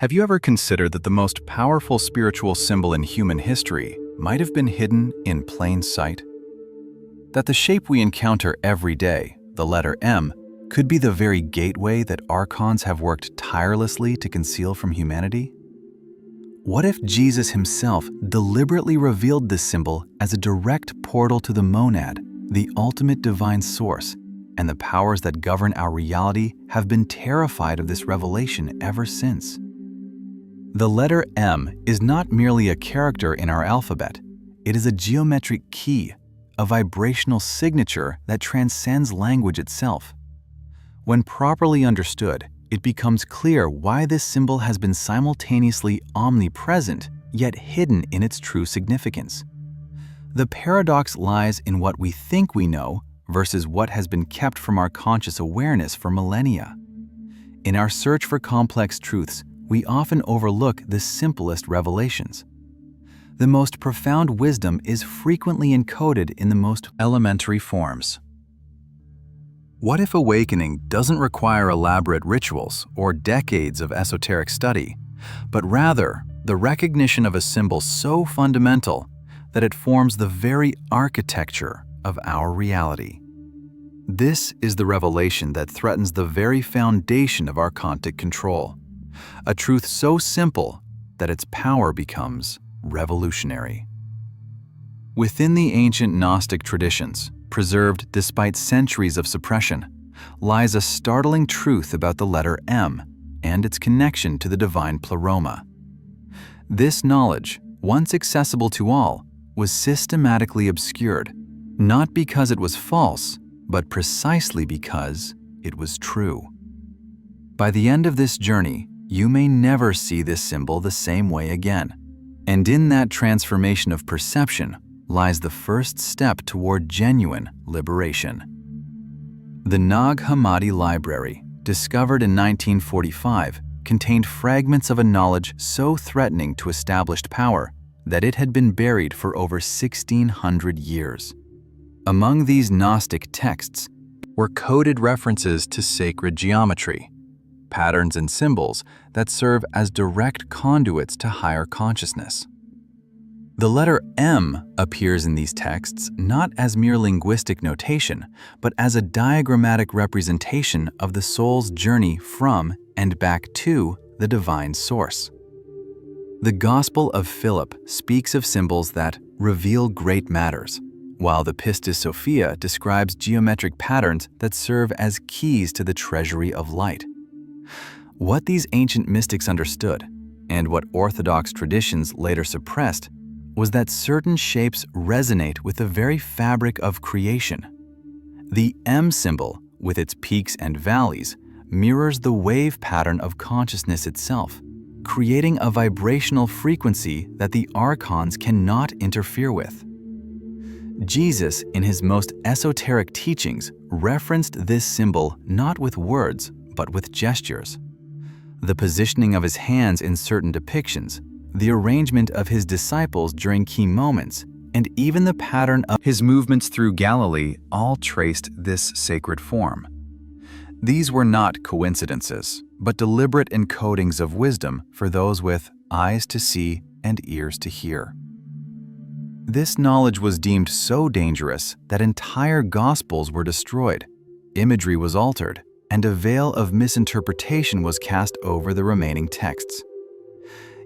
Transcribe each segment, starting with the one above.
Have you ever considered that the most powerful spiritual symbol in human history might have been hidden in plain sight? That the shape we encounter every day, the letter M, could be the very gateway that Archons have worked tirelessly to conceal from humanity? What if Jesus himself deliberately revealed this symbol as a direct portal to the monad, the ultimate divine source, and the powers that govern our reality have been terrified of this revelation ever since? The letter M is not merely a character in our alphabet. It is a geometric key, a vibrational signature that transcends language itself. When properly understood, it becomes clear why this symbol has been simultaneously omnipresent, yet hidden in its true significance. The paradox lies in what we think we know versus what has been kept from our conscious awareness for millennia. In our search for complex truths, we often overlook the simplest revelations. The most profound wisdom is frequently encoded in the most elementary forms. What if awakening doesn't require elaborate rituals or decades of esoteric study, but rather the recognition of a symbol so fundamental that it forms the very architecture of our reality? This is the revelation that threatens the very foundation of archontic control, a truth so simple that its power becomes revolutionary. Within the ancient Gnostic traditions, preserved despite centuries of suppression, lies a startling truth about the letter M and its connection to the divine pleroma. This knowledge, once accessible to all, was systematically obscured, not because it was false, but precisely because it was true. By the end of this journey, you may never see this symbol the same way again. And in that transformation of perception lies the first step toward genuine liberation. The Nag Hammadi Library, discovered in 1945, contained fragments of a knowledge so threatening to established power that it had been buried for over 1,600 years. Among these Gnostic texts were coded references to sacred geometry, patterns and symbols that serve as direct conduits to higher consciousness. The letter M appears in these texts not as mere linguistic notation, but as a diagrammatic representation of the soul's journey from and back to the divine source. The Gospel of Philip speaks of symbols that reveal great matters, while the Pistis Sophia describes geometric patterns that serve as keys to the treasury of light. What these ancient mystics understood, and what Orthodox traditions later suppressed, was that certain shapes resonate with the very fabric of creation. The M symbol, with its peaks and valleys, mirrors the wave pattern of consciousness itself, creating a vibrational frequency that the Archons cannot interfere with. Jesus, in his most esoteric teachings, referenced this symbol not with words, but with gestures. The positioning of his hands in certain depictions, the arrangement of his disciples during key moments, and even the pattern of his movements through Galilee all traced this sacred form. These were not coincidences, but deliberate encodings of wisdom for those with eyes to see and ears to hear. This knowledge was deemed so dangerous that entire gospels were destroyed, imagery was altered, and a veil of misinterpretation was cast over the remaining texts.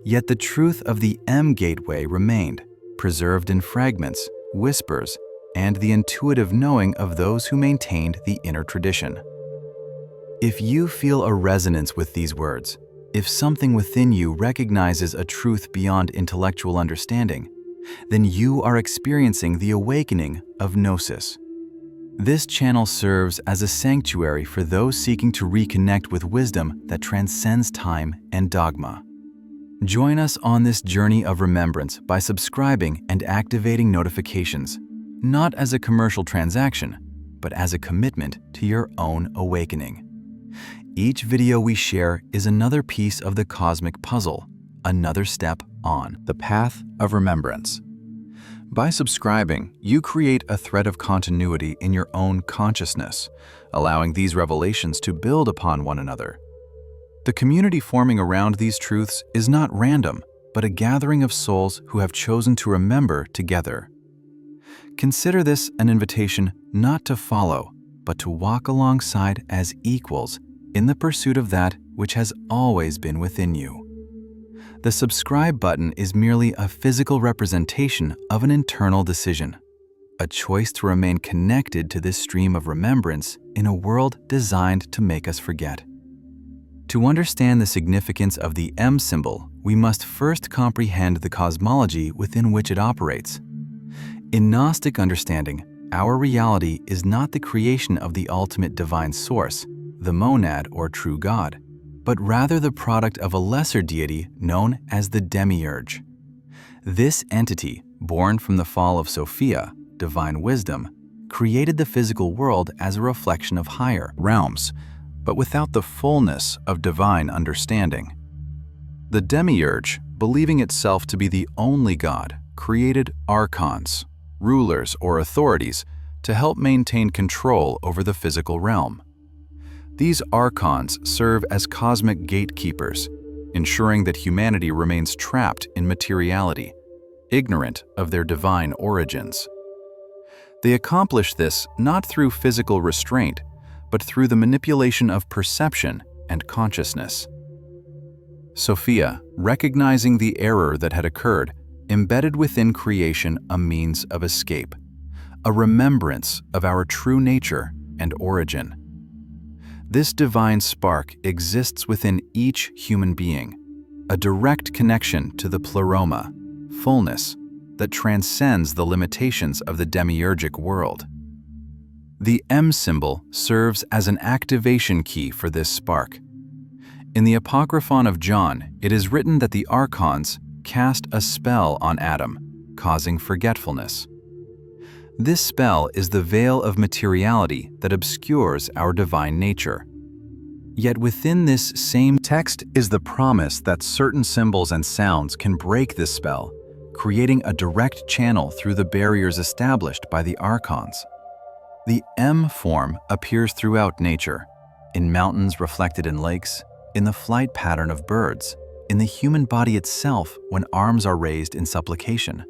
Yet the truth of the M gateway remained, preserved in fragments, whispers, and the intuitive knowing of those who maintained the inner tradition. If you feel a resonance with these words, if something within you recognizes a truth beyond intellectual understanding, then you are experiencing the awakening of Gnosis. This channel serves as a sanctuary for those seeking to reconnect with wisdom that transcends time and dogma. Join us on this journey of remembrance by subscribing and activating notifications, not as a commercial transaction, but as a commitment to your own awakening. Each video we share is another piece of the cosmic puzzle, another step on the path of remembrance. By subscribing, you create a thread of continuity in your own consciousness, allowing these revelations to build upon one another. The community forming around these truths is not random, but a gathering of souls who have chosen to remember together. Consider this an invitation not to follow, but to walk alongside as equals in the pursuit of that which has always been within you. The subscribe button is merely a physical representation of an internal decision, a choice to remain connected to this stream of remembrance in a world designed to make us forget. To understand the significance of the M symbol, we must first comprehend the cosmology within which it operates. In Gnostic understanding, our reality is not the creation of the ultimate divine source, the monad or true God, but rather the product of a lesser deity known as the Demiurge. This entity, born from the fall of Sophia, divine wisdom, created the physical world as a reflection of higher realms, but without the fullness of divine understanding. The Demiurge, believing itself to be the only God, created Archons, rulers or authorities, to help maintain control over the physical realm. These Archons serve as cosmic gatekeepers, ensuring that humanity remains trapped in materiality, ignorant of their divine origins. They accomplish this not through physical restraint, but through the manipulation of perception and consciousness. Sophia, recognizing the error that had occurred, embedded within creation a means of escape, a remembrance of our true nature and origin. This divine spark exists within each human being, a direct connection to the pleroma, fullness, that transcends the limitations of the demiurgic world. The M symbol serves as an activation key for this spark. In the Apocryphon of John, it is written that the Archons cast a spell on Adam, causing forgetfulness. This spell is the veil of materiality that obscures our divine nature. Yet within this same text is the promise that certain symbols and sounds can break this spell, creating a direct channel through the barriers established by the Archons. The M form appears throughout nature, in mountains reflected in lakes, in the flight pattern of birds, in the human body itself when arms are raised in supplication.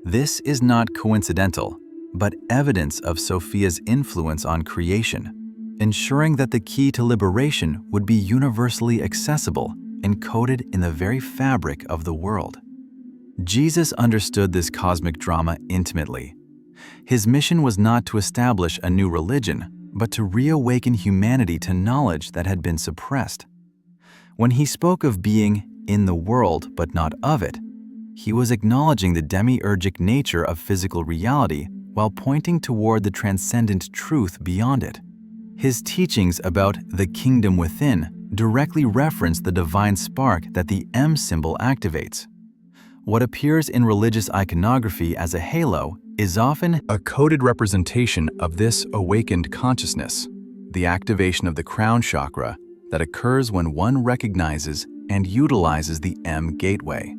This is not coincidental, but evidence of Sophia's influence on creation, ensuring that the key to liberation would be universally accessible, encoded in the very fabric of the world. Jesus understood this cosmic drama intimately. His mission was not to establish a new religion, but to reawaken humanity to knowledge that had been suppressed. When he spoke of being in the world but not of it, he was acknowledging the demiurgic nature of physical reality while pointing toward the transcendent truth beyond it. His teachings about the kingdom within directly reference the divine spark that the M symbol activates. What appears in religious iconography as a halo is often a coded representation of this awakened consciousness, the activation of the crown chakra that occurs when one recognizes and utilizes the M gateway.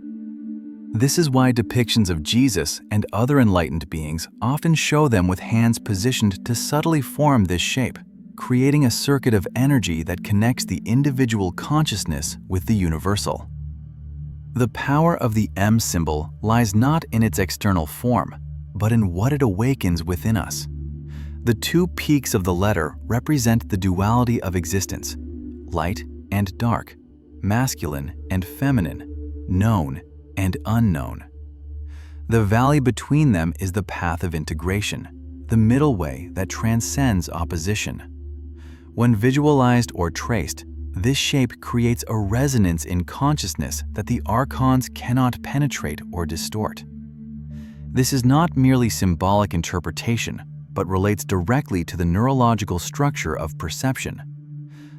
This is why depictions of Jesus and other enlightened beings often show them with hands positioned to subtly form this shape, creating a circuit of energy that connects the individual consciousness with the universal. The power of the M symbol lies not in its external form, but in what it awakens within us. The two peaks of the letter represent the duality of existence, light and dark, masculine and feminine, known and unknown. The valley between them is the path of integration, the middle way that transcends opposition. When visualized or traced, this shape creates a resonance in consciousness that the Archons cannot penetrate or distort. This is not merely symbolic interpretation, but relates directly to the neurological structure of perception.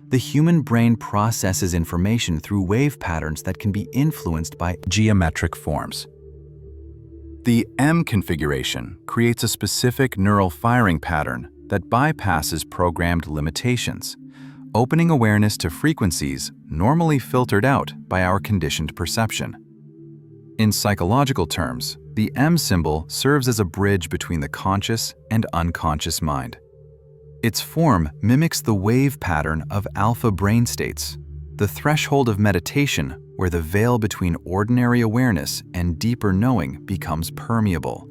The human brain processes information through wave patterns that can be influenced by geometric forms. The M configuration creates a specific neural firing pattern that bypasses programmed limitations, opening awareness to frequencies normally filtered out by our conditioned perception. In psychological terms, the M symbol serves as a bridge between the conscious and unconscious mind. Its form mimics the wave pattern of alpha brain states, the threshold of meditation where the veil between ordinary awareness and deeper knowing becomes permeable.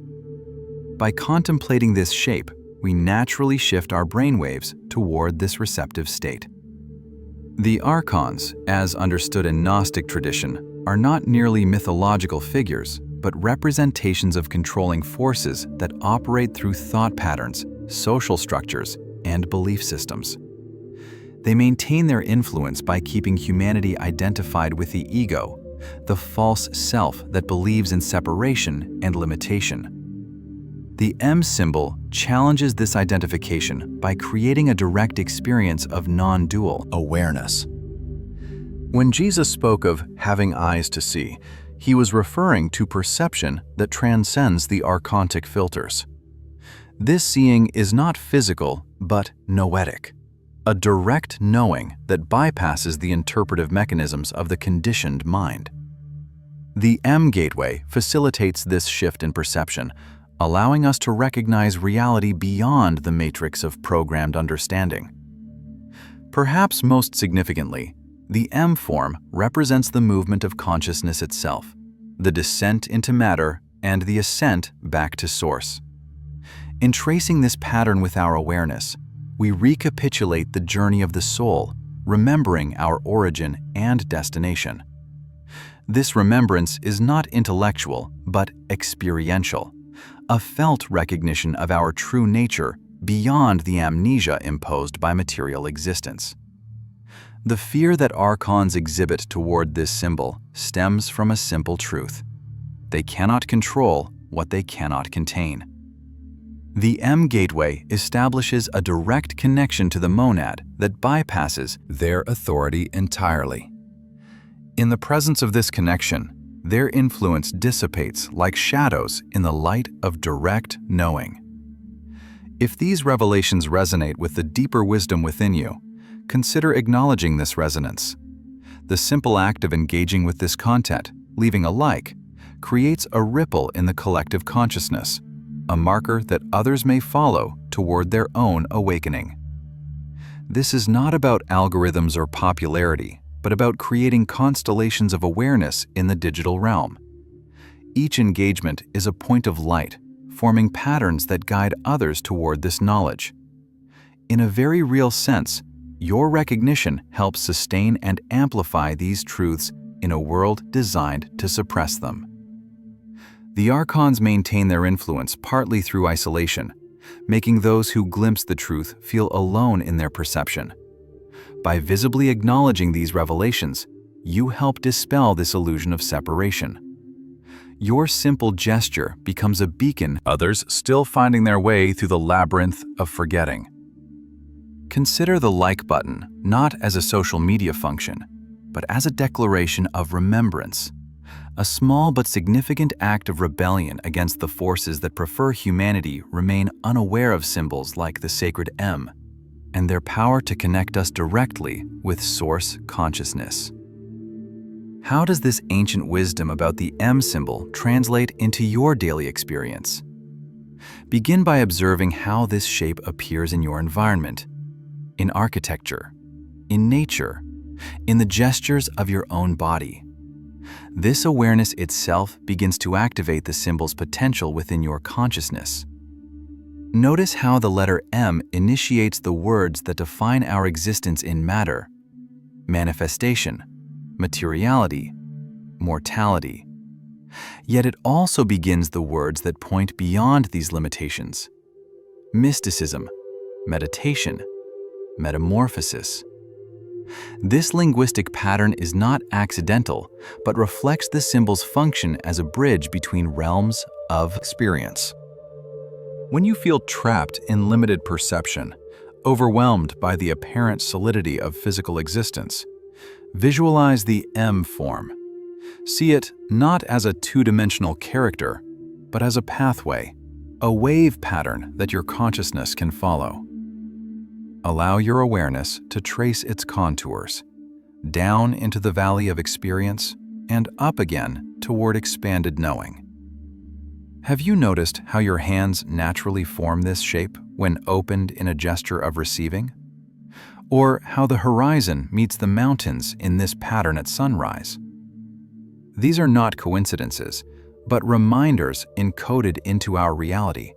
By contemplating this shape, we naturally shift our brainwaves toward this receptive state. The Archons, as understood in Gnostic tradition, are not merely mythological figures, but representations of controlling forces that operate through thought patterns, social structures, and belief systems. They maintain their influence by keeping humanity identified with the ego, the false self that believes in separation and limitation. The M symbol challenges this identification by creating a direct experience of non-dual awareness. When Jesus spoke of having eyes to see, he was referring to perception that transcends the archontic filters. This seeing is not physical, but noetic, a direct knowing that bypasses the interpretive mechanisms of the conditioned mind. The M gateway facilitates this shift in perception, allowing us to recognize reality beyond the matrix of programmed understanding. Perhaps most significantly, the M form represents the movement of consciousness itself, the descent into matter and the ascent back to source. In tracing this pattern with our awareness, we recapitulate the journey of the soul, remembering our origin and destination. This remembrance is not intellectual, but experiential, a felt recognition of our true nature beyond the amnesia imposed by material existence. The fear that Archons exhibit toward this symbol stems from a simple truth. They cannot control what they cannot contain. The M gateway establishes a direct connection to the monad that bypasses their authority entirely. In the presence of this connection, their influence dissipates like shadows in the light of direct knowing. If these revelations resonate with the deeper wisdom within you, consider acknowledging this resonance. The simple act of engaging with this content, leaving a like, creates a ripple in the collective consciousness, a marker that others may follow toward their own awakening. This is not about algorithms or popularity, but about creating constellations of awareness in the digital realm. Each engagement is a point of light, forming patterns that guide others toward this knowledge. In a very real sense, your recognition helps sustain and amplify these truths in a world designed to suppress them. The Archons maintain their influence partly through isolation, making those who glimpse the truth feel alone in their perception. By visibly acknowledging these revelations, you help dispel this illusion of separation. Your simple gesture becomes a beacon, others still finding their way through the labyrinth of forgetting. Consider the like button not as a social media function, but as a declaration of remembrance, a small but significant act of rebellion against the forces that prefer humanity remain unaware of symbols like the sacred M and their power to connect us directly with source consciousness. How does this ancient wisdom about the M symbol translate into your daily experience? Begin by observing how this shape appears in your environment, in architecture, in nature, in the gestures of your own body. This awareness itself begins to activate the symbol's potential within your consciousness. Notice how the letter M initiates the words that define our existence in matter: manifestation, materiality, mortality. Yet it also begins the words that point beyond these limitations: mysticism, meditation, metamorphosis. This linguistic pattern is not accidental, but reflects the symbol's function as a bridge between realms of experience. When you feel trapped in limited perception, overwhelmed by the apparent solidity of physical existence, visualize the M form. See it not as a two-dimensional character, but as a pathway, a wave pattern that your consciousness can follow. Allow your awareness to trace its contours, down into the valley of experience and up again toward expanded knowing. Have you noticed how your hands naturally form this shape when opened in a gesture of receiving? or how the horizon meets the mountains in this pattern at sunrise. These are not coincidences, but reminders encoded into our reality,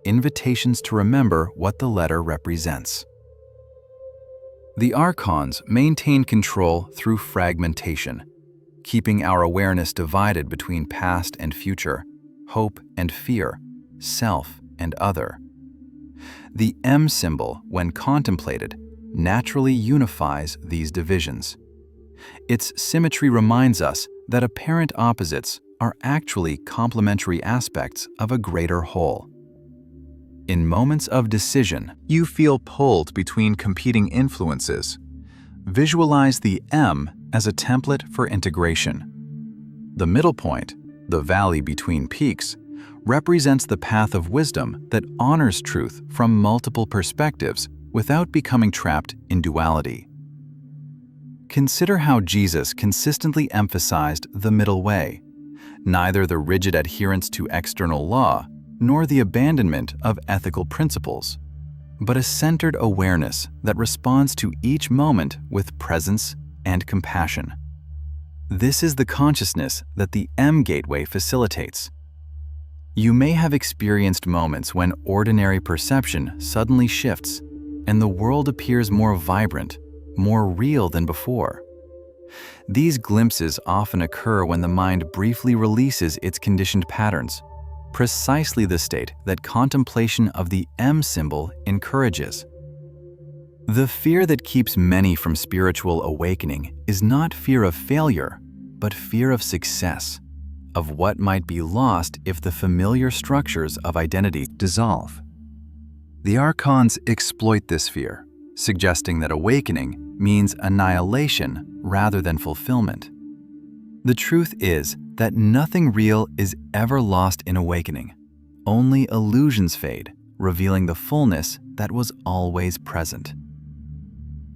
invitations to remember what the letter represents. The Archons maintain control through fragmentation, keeping our awareness divided between past and future, hope and fear, self and other. The M symbol, when contemplated, naturally unifies these divisions. Its symmetry reminds us that apparent opposites are actually complementary aspects of a greater whole. In moments of decision, you feel pulled between competing influences. Visualize the M as a template for integration. The middle point, the valley between peaks, represents the path of wisdom that honors truth from multiple perspectives without becoming trapped in duality. Consider how Jesus consistently emphasized the middle way, neither the rigid adherence to external law nor the abandonment of ethical principles, but a centered awareness that responds to each moment with presence and compassion. This is the consciousness that the M Gateway facilitates. You may have experienced moments when ordinary perception suddenly shifts and the world appears more vibrant, more real than before. These glimpses often occur when the mind briefly releases its conditioned patterns, precisely the state that contemplation of the M symbol encourages. The fear that keeps many from spiritual awakening is not fear of failure, but fear of success, of what might be lost if the familiar structures of identity dissolve. The Archons exploit this fear, suggesting that awakening means annihilation rather than fulfillment. The truth is that nothing real is ever lost in awakening. Only illusions fade, revealing the fullness that was always present.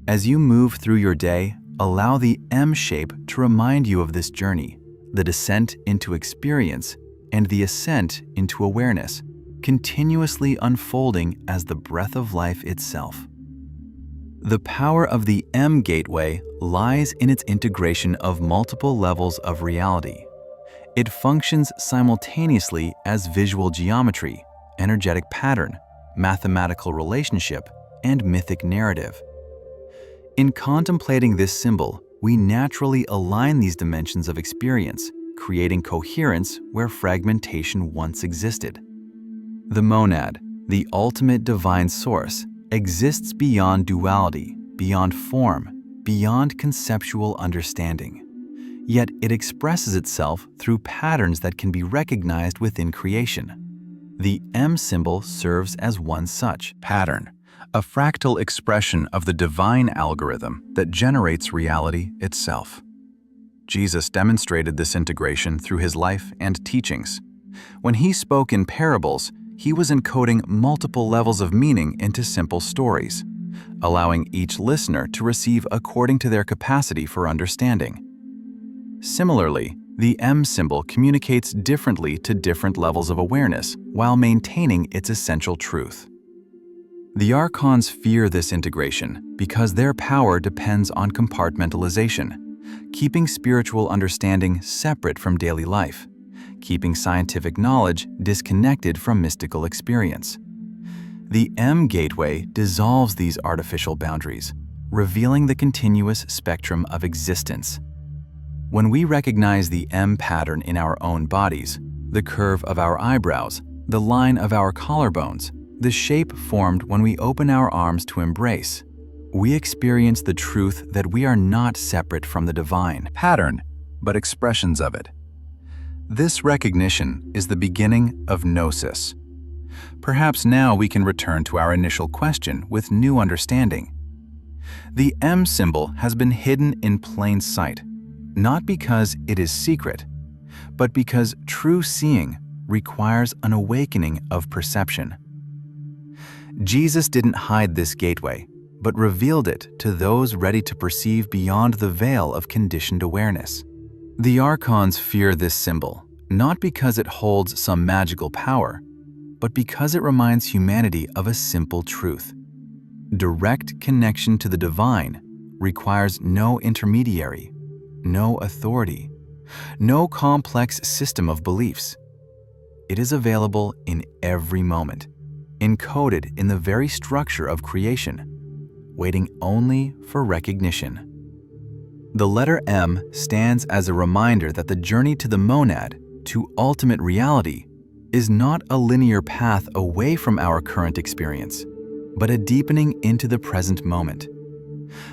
As you move through your day, allow the M shape to remind you of this journey, the descent into experience and the ascent into awareness, continuously unfolding as the breath of life itself. The power of the M Gateway lies in its integration of multiple levels of reality. It functions simultaneously as visual geometry, energetic pattern, mathematical relationship, and mythic narrative. In contemplating this symbol, we naturally align these dimensions of experience, creating coherence where fragmentation once existed. The monad, the ultimate divine source, exists beyond duality, beyond form, beyond conceptual understanding. Yet it expresses itself through patterns that can be recognized within creation. The M symbol serves as one such pattern, a fractal expression of the divine algorithm that generates reality itself. Jesus demonstrated this integration through his life and teachings. When he spoke in parables, he was encoding multiple levels of meaning into simple stories, allowing each listener to receive according to their capacity for understanding. Similarly, the M symbol communicates differently to different levels of awareness while maintaining its essential truth. The Archons fear this integration because their power depends on compartmentalization, keeping spiritual understanding separate from daily life, keeping scientific knowledge disconnected from mystical experience. The M Gateway dissolves these artificial boundaries, revealing the continuous spectrum of existence. When we recognize the M pattern in our own bodies, the curve of our eyebrows, the line of our collarbones, the shape formed when we open our arms to embrace, we experience the truth that we are not separate from the divine pattern, but expressions of it. This recognition is the beginning of Gnosis. Perhaps now we can return to our initial question with new understanding. The M symbol has been hidden in plain sight, not because it is secret, but because true seeing requires an awakening of perception. Jesus didn't hide this gateway, but revealed it to those ready to perceive beyond the veil of conditioned awareness. The Archons fear this symbol, not because it holds some magical power, but because it reminds humanity of a simple truth. Direct connection to the divine requires no intermediary, no authority, no complex system of beliefs. It is available in every moment, encoded in the very structure of creation, waiting only for recognition. The letter M stands as a reminder that the journey to the monad, to ultimate reality, is not a linear path away from our current experience, but a deepening into the present moment.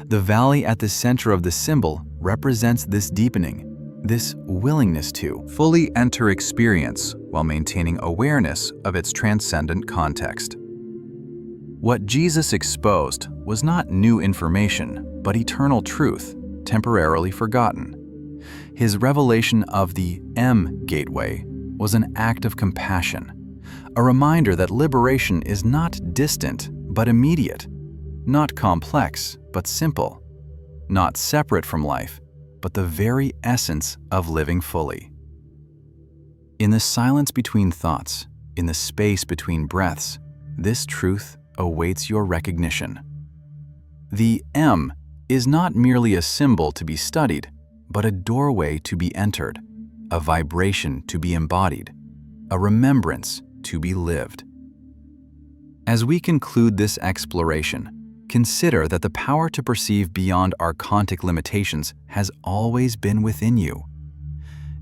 The valley at the center of the symbol represents this deepening, this willingness to fully enter experience while maintaining awareness of its transcendent context. What Jesus exposed was not new information, but eternal truth, temporarily forgotten. His revelation of the M gateway was an act of compassion, a reminder that liberation is not distant but immediate, not complex but simple, not separate from life, but the very essence of living fully. In the silence between thoughts, in the space between breaths, this truth awaits your recognition. The M is not merely a symbol to be studied, but a doorway to be entered, a vibration to be embodied, a remembrance to be lived. As we conclude this exploration, consider that the power to perceive beyond our archontic limitations has always been within you.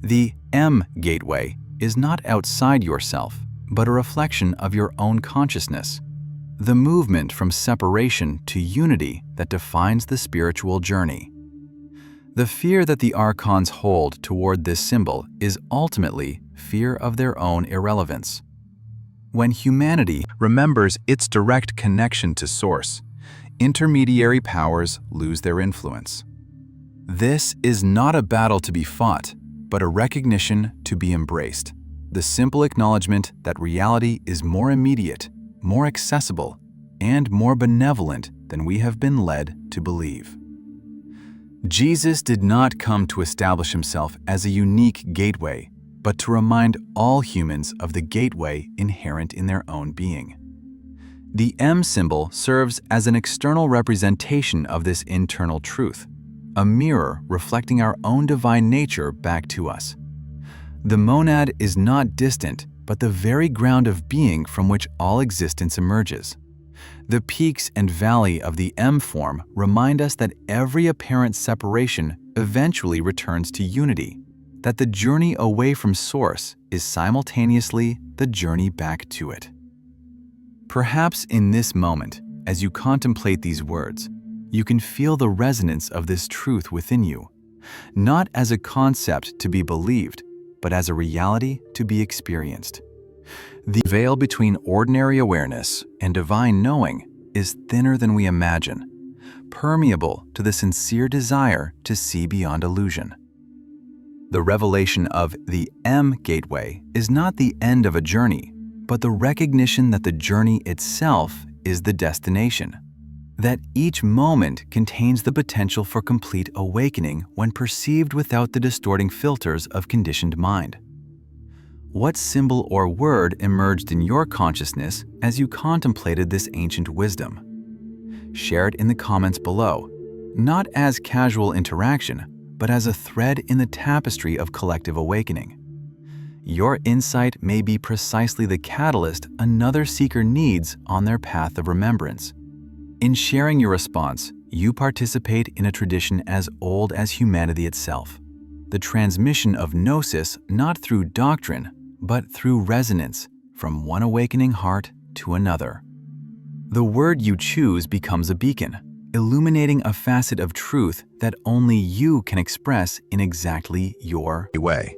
The M gateway is not outside yourself, but a reflection of your own consciousness, the movement from separation to unity that defines the spiritual journey. The fear that the Archons hold toward this symbol is ultimately fear of their own irrelevance. When humanity remembers its direct connection to Source, intermediary powers lose their influence. This is not a battle to be fought, but a recognition to be embraced, the simple acknowledgement that reality is more immediate, more accessible, and more benevolent than we have been led to believe. Jesus did not come to establish himself as a unique gateway, but to remind all humans of the gateway inherent in their own being. The M symbol serves as an external representation of this internal truth, a mirror reflecting our own divine nature back to us. The monad is not distant, but the very ground of being from which all existence emerges. The peaks and valley of the M form remind us that every apparent separation eventually returns to unity, that the journey away from Source is simultaneously the journey back to it. Perhaps in this moment, as you contemplate these words, you can feel the resonance of this truth within you, not as a concept to be believed, but as a reality to be experienced. The veil between ordinary awareness and divine knowing is thinner than we imagine, permeable to the sincere desire to see beyond illusion. The revelation of the M gateway is not the end of a journey, but the recognition that the journey itself is the destination, that each moment contains the potential for complete awakening when perceived without the distorting filters of conditioned mind. What symbol or word emerged in your consciousness as you contemplated this ancient wisdom? Share it in the comments below, not as casual interaction, but as a thread in the tapestry of collective awakening. Your insight may be precisely the catalyst another seeker needs on their path of remembrance. In sharing your response, you participate in a tradition as old as humanity itself, the transmission of gnosis not through doctrine, but through resonance from one awakening heart to another. The word you choose becomes a beacon, illuminating a facet of truth that only you can express in exactly your way.